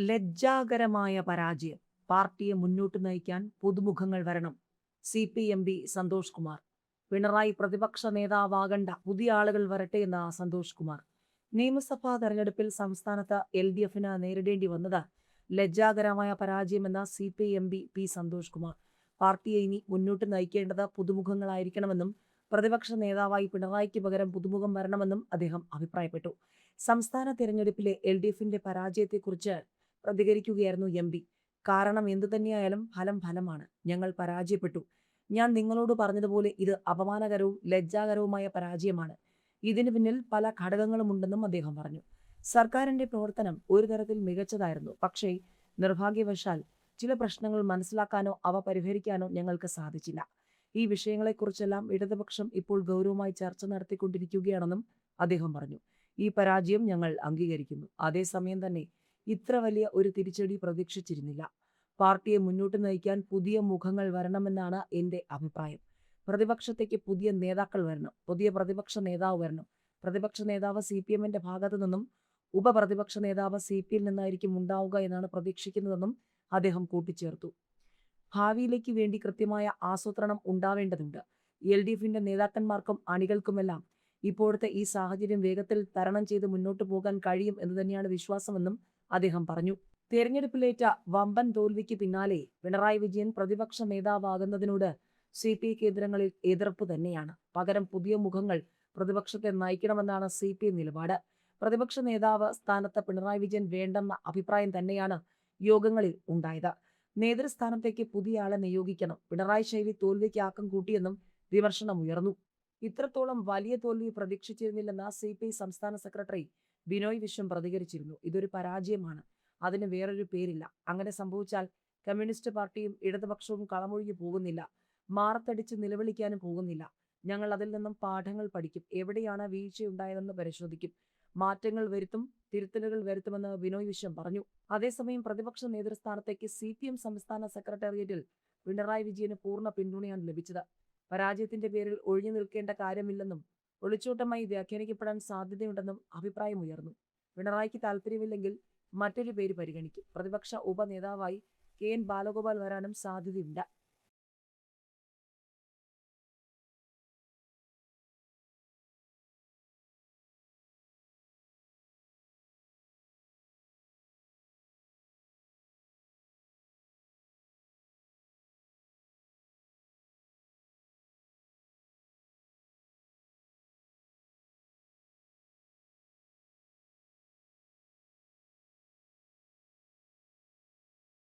ലജ്ജാകരമായ പരാജയം. പാർട്ടിയെ മുന്നോട്ട് നയിക്കാൻ പുതുമുഖങ്ങൾ വരണം. CPMB സന്തോഷ് കുമാർ. പിണറായി പ്രതിപക്ഷ നേതാവാകണ്ട, പുതിയ ആളുകൾ വരട്ടെ എന്ന സന്തോഷ് കുമാർ. നിയമസഭാ തെരഞ്ഞെടുപ്പിൽ സംസ്ഥാനത്ത് LDFന് നേരിടേണ്ടി വന്നത് ലജ്ജാകരമായ പരാജയമെന്ന CPMB സന്തോഷ് കുമാർ. പാർട്ടിയെ ഇനി മുന്നോട്ട് നയിക്കേണ്ടത് പുതുമുഖങ്ങളായിരിക്കണമെന്നും പ്രതിപക്ഷ നേതാവായി പിണറായിക്ക് പകരം പുതുമുഖം വരണമെന്നും അദ്ദേഹം അഭിപ്രായപ്പെട്ടു. സംസ്ഥാന തിരഞ്ഞെടുപ്പിലെ LDFന്റെ പരാജയത്തെക്കുറിച്ച് പ്രതികരിക്കുകയായിരുന്നു MP. കാരണം എന്തു തന്നെയായാലും ഫലം ഫലമാണ്. ഞങ്ങൾ പരാജയപ്പെട്ടു. ഞാൻ നിങ്ങളോട് പറഞ്ഞതുപോലെ ഇത് അപമാനകരവും ലജ്ജാകരവുമായ പരാജയമാണ്. ഇതിന് പിന്നിൽ പല ഘടകങ്ങളുമുണ്ടെന്നും അദ്ദേഹം പറഞ്ഞു. സർക്കാരിന്റെ പ്രവർത്തനം ഒരു തരത്തിൽ മികച്ചതായിരുന്നു. പക്ഷേ നിർഭാഗ്യവശാൽ ചില പ്രശ്നങ്ങൾ മനസ്സിലാക്കാനോ അവ പരിഹരിക്കാനോ ഞങ്ങൾക്ക് സാധിച്ചില്ല. ഈ വിഷയങ്ങളെക്കുറിച്ചെല്ലാം ഇടതുപക്ഷം ഇപ്പോൾ ഗൗരവമായി ചർച്ച നടത്തിക്കൊണ്ടിരിക്കുകയാണെന്നും അദ്ദേഹം പറഞ്ഞു. ഈ പരാജയം ഞങ്ങൾ അംഗീകരിക്കുന്നു. അതേസമയം തന്നെ ഇത്ര വലിയ ഒരു തിരിച്ചടി പ്രതീക്ഷിച്ചിരുന്നില്ല. പാർട്ടിയെ മുന്നോട്ട് നയിക്കാൻ പുതിയ മുഖങ്ങൾ വരണമെന്നാണ് എന്റെ അഭിപ്രായം. പ്രതിപക്ഷത്തേക്ക് പുതിയ നേതാക്കൾ വരണം. പുതിയ പ്രതിപക്ഷ നേതാവ് വരണം. പ്രതിപക്ഷ നേതാവ് CPMന്റെ ഭാഗത്തു നിന്നും ഉപപ്രതിപക്ഷ നേതാവ് CPയിൽ നിന്നായിരിക്കും ഉണ്ടാവുക എന്നാണ് പ്രതീക്ഷിക്കുന്നതെന്നും അദ്ദേഹം കൂട്ടിച്ചേർത്തു. ഭാവിയിലേക്ക് വേണ്ടി കൃത്യമായ ആസൂത്രണം ഉണ്ടാവേണ്ടതുണ്ട്. LDFന്റെ നേതാക്കന്മാർക്കും അണികൾക്കുമെല്ലാം ഇപ്പോഴത്തെ ഈ സാഹചര്യം വേഗത്തിൽ തരണം ചെയ്ത് മുന്നോട്ട് പോകാൻ കഴിയും എന്ന് തന്നെയാണ് വിശ്വാസമെന്നും അദ്ദേഹം പറഞ്ഞു. തെരഞ്ഞെടുപ്പിലേറ്റ വമ്പൻ തോൽവിക്ക് പിന്നാലെ പിണറായി വിജയൻ പ്രതിപക്ഷ നേതാവാകുന്നതിനോട് CPI കേന്ദ്രങ്ങളിൽ എതിർപ്പ് തന്നെയാണ്. പകരം പുതിയ മുഖങ്ങൾ പ്രതിപക്ഷത്തെ നയിക്കണമെന്നാണ് CPI നിലപാട്. പ്രതിപക്ഷ നേതാവ് സ്ഥാനത്ത് പിണറായി വിജയൻ വേണ്ടെന്ന അഭിപ്രായം തന്നെയാണ് യോഗങ്ങളിൽ ഉണ്ടായത്. നേതൃസ്ഥാനത്തേക്ക് പുതിയ ആളെ നിയോഗിക്കണം. പിണറായി ശൈലി തോൽവിക്ക് ആക്കം കൂട്ടിയെന്നും വിമർശനമുയർന്നു. ഇത്രത്തോളം വലിയ തോൽവി പ്രതീക്ഷിച്ചിരുന്നില്ലെന്ന് CPI സംസ്ഥാന സെക്രട്ടറി ബിനോയ് വിശ്വം പ്രതികരിച്ചിരുന്നു. ഇതൊരു പരാജയമാണ്. അതിന് വേറൊരു പേരില്ല. അങ്ങനെ സംഭവിച്ചാൽ കമ്മ്യൂണിസ്റ്റ് പാർട്ടിയും ഇടതുപക്ഷവും കളമൊഴിഞ്ഞു പോകുന്നില്ല. മാറത്തടിച്ച് നിലവിളിക്കാനും പോകുന്നില്ല. ഞങ്ങൾ അതിൽ നിന്നും പാഠങ്ങൾ പഠിക്കും. എവിടെയാണ് വീഴ്ചയുണ്ടായതെന്ന് പരിശോധിക്കും. മാറ്റങ്ങൾ വരുത്തും, തിരുത്തലുകൾ വരുത്തുമെന്ന് ബിനോയ് വിശ്വം പറഞ്ഞു. അതേസമയം പ്രതിപക്ഷ നേതൃസ്ഥാനത്തേക്ക് CPM സംസ്ഥാന സെക്രട്ടേറിയറ്റിൽ പിണറായി വിജയന് പൂർണ്ണ പിന്തുണയാണ് ലഭിച്ചത്. പരാജയത്തിന്റെ പേരിൽ ഒഴിഞ്ഞു നിൽക്കേണ്ട കാര്യമില്ലെന്നും ഒളിച്ചോട്ടമായി വ്യാഖ്യാനിക്കപ്പെടാൻ സാധ്യതയുണ്ടെന്നും അഭിപ്രായമുയർന്നു. പിണറായിക്ക് താല്പര്യമില്ലെങ്കിൽ മറ്റൊരു പേര് പരിഗണിക്കും. പ്രതിപക്ഷ ഉപനേതാവായി KN ബാലഗോപാൽ വരാനും സാധ്യതയുണ്ട്.